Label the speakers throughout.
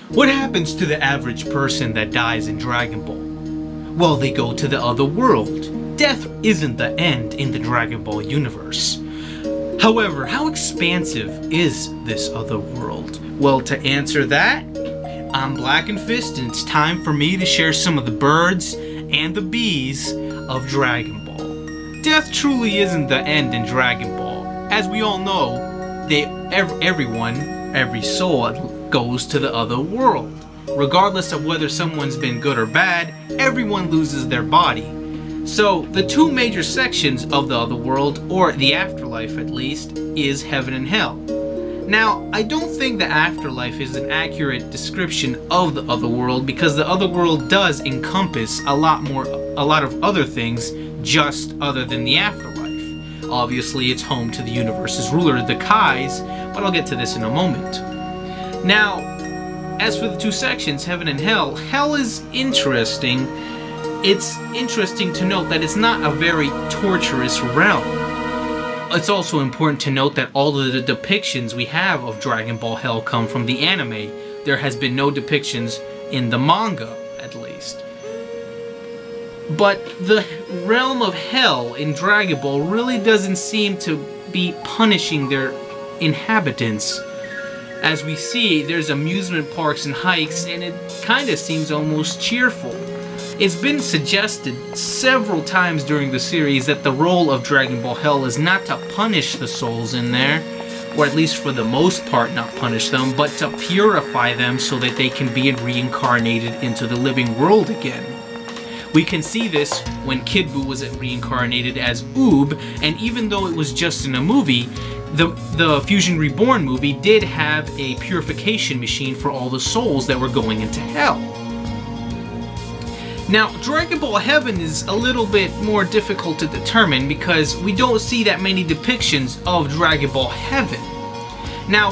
Speaker 1: What happens to the average person that dies in Dragon Ball? Well, they go to the other world. Death isn't the end in the Dragon Ball universe. However, how expansive is this other world? Well, to answer that, I'm Blackenfist, and it's time for me to share some of the birds and the bees of Dragon Ball. Death truly isn't the end in Dragon Ball. As we all know, every soul goes to the other world. Regardless of whether someone's been good or bad, everyone loses their body. So, the two major sections of the other world, or the afterlife at least, is heaven and hell. Now, I don't think the afterlife is an accurate description of the other world, because the other world does encompass a lot of other things just other than the afterlife. Obviously, it's home to the universe's ruler, the Kais, but I'll get to this in a moment. Now, as for the two sections, heaven and hell, hell is interesting. It's interesting to note that it's not a very torturous realm. It's also important to note that all of the depictions we have of Dragon Ball Hell come from the anime. There has been no depictions in the manga, at least. But the realm of hell in Dragon Ball really doesn't seem to be punishing their inhabitants. As we see, there's amusement parks and hikes, and it kind of seems almost cheerful. It's been suggested several times during the series that the role of Dragon Ball Hell is not to punish the souls in there, or at least for the most part not punish them, but to purify them so that they can be reincarnated into the living world again. We can see this when Kid Buu was reincarnated as Oob, and even though it was just in a movie, the Fusion Reborn movie did have a purification machine for all the souls that were going into hell. Now, Dragon Ball Heaven is a little bit more difficult to determine because we don't see that many depictions of Dragon Ball Heaven. Now,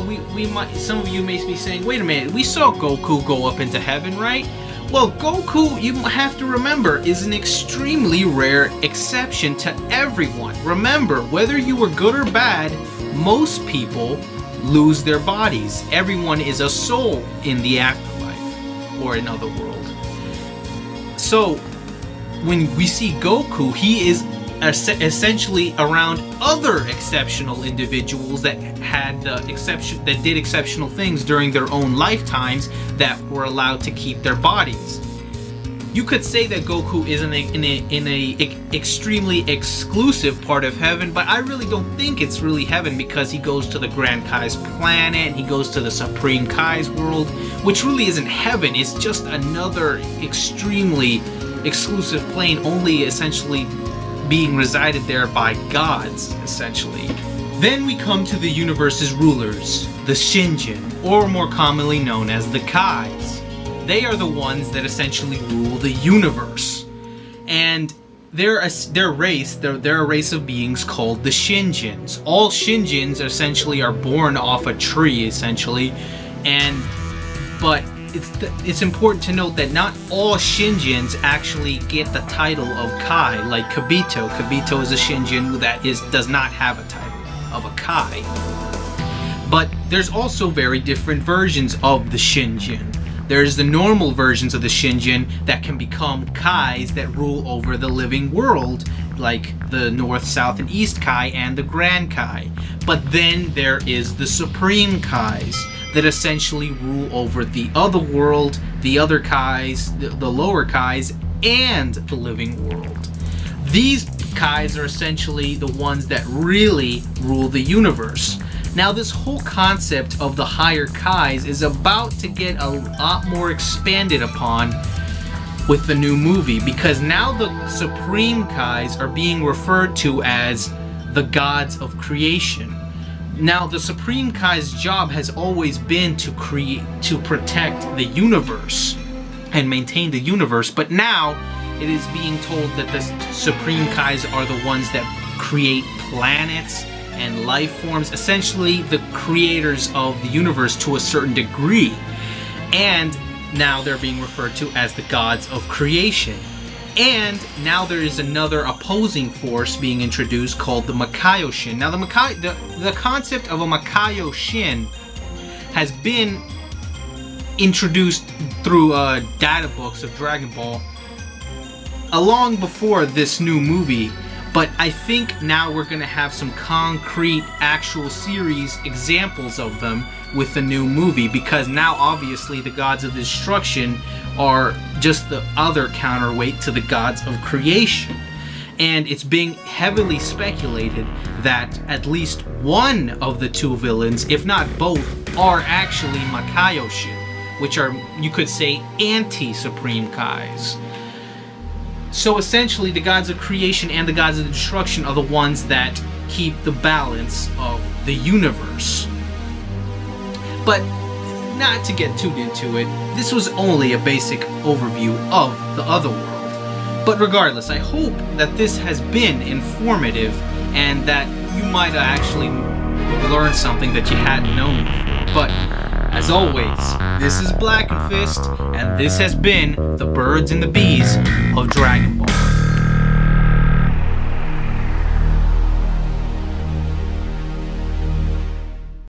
Speaker 1: some of you may be saying, wait a minute, we saw Goku go up into heaven, right? Well, Goku, you have to remember, is an extremely rare exception to everyone. Remember, whether you were good or bad, most people lose their bodies. Everyone is a soul in the afterlife, or in other world. So, when we see Goku, he is essentially around other exceptional individuals that did exceptional things during their own lifetimes that were allowed to keep their bodies. You could say that Goku is in a extremely exclusive part of heaven, but I really don't think it's really heaven because he goes to the Grand Kai's planet, and he goes to the Supreme Kai's world, which really isn't heaven. It's just another extremely exclusive plane, only essentially being resided there by gods, essentially. Then we come to the universe's rulers, the Shinjin, or more commonly known as the Kais. They are the ones that essentially rule the universe. And they're a race of beings called the Shinjins. All Shinjins essentially are born off a tree, essentially. But it's important to note that not all Shinjins actually get the title of Kai, like Kibito. Kibito is a Shinjin that does not have a title of a Kai. But there's also very different versions of the Shinjin. There's the normal versions of the Shinjin that can become Kais that rule over the living world, like the North, South, and East Kai and the Grand Kai. But then there is the Supreme Kais that essentially rule over the other world, the other Kais, the lower Kais, and the living world. These Kais are essentially the ones that really rule the universe. Now, this whole concept of the higher Kais is about to get a lot more expanded upon with the new movie, because now the Supreme Kais are being referred to as the gods of creation. Now, the Supreme Kai's job has always been to protect the universe and maintain the universe, but now it is being told that the Supreme Kais are the ones that create planets and life forms, essentially the creators of the universe to a certain degree. And now they're being referred to as the gods of creation. And now there is another opposing force being introduced called the Makaioshin. Now the concept of a Makaioshin has been introduced through data books of Dragon Ball long before this new movie, but I think now we're going to have some concrete actual series examples of them with the new movie, because now obviously the gods of destruction are just the other counterweight to the gods of creation. And it's being heavily speculated that at least one of the two villains, if not both, are actually Makaioshin, which are, you could say, anti-Supreme Kais. So essentially the gods of creation and the gods of destruction are the ones that keep the balance of the universe. But not to get too into it, this was only a basic overview of the other world. But regardless, I hope that this has been informative and that you might have actually learned something that you hadn't known before. But as always, this is Blackenfist, and this has been the Birds and the Bees of Dragon Ball.